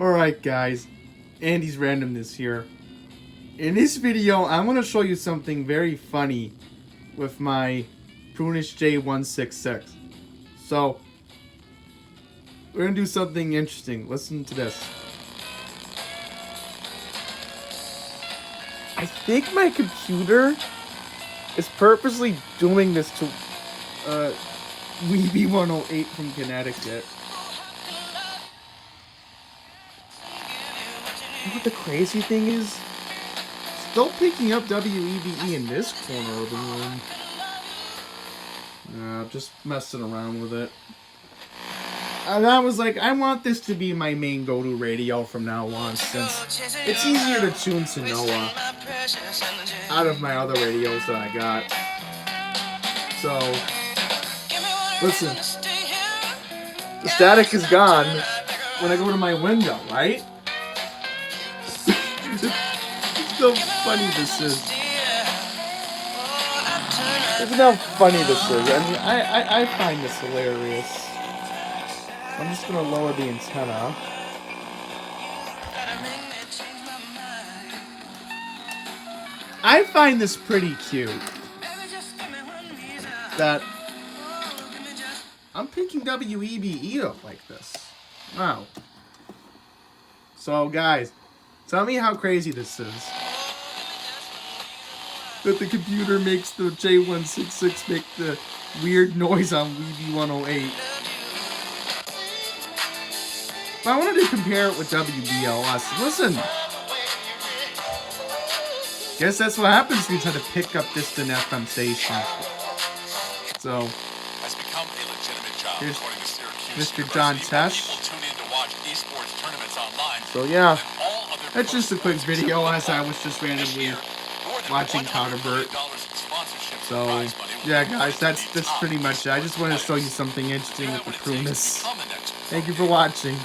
Alright guys, Andy's Randomness here. In this video, I want to show you something very funny with my Prunus J-166. So, we're going to do something interesting. Listen to this. I think my computer is purposely doing this to WEBE 108 from Connecticut. What the crazy thing is, still picking up WEBE in this corner of the room. Nah, just messing around with it. And I was like, I want this to be my main go-to radio from now on, since it's easier to tune to Noah out of my other radios that I got. So, listen, the static is gone when I go to my window, right? Look how funny this is. Look how funny this is. I mean, I find this hilarious. I'm just gonna lower the antenna. I find this pretty cute. That I'm picking WEBE up like this. Wow. So guys, tell me how crazy this is. That the computer makes the J-166 make the weird noise on WEBE 108. But I wanted to compare it with WBLS. Listen! Guess that's what happens when you try to pick up distant FM stations. So, here's Mr. John Tesh. So yeah, that's just a quick video as I was just randomly watching Counterbert. So yeah guys, that's pretty much it. I just wanted to show you something interesting with the Prunus. Thank you for watching.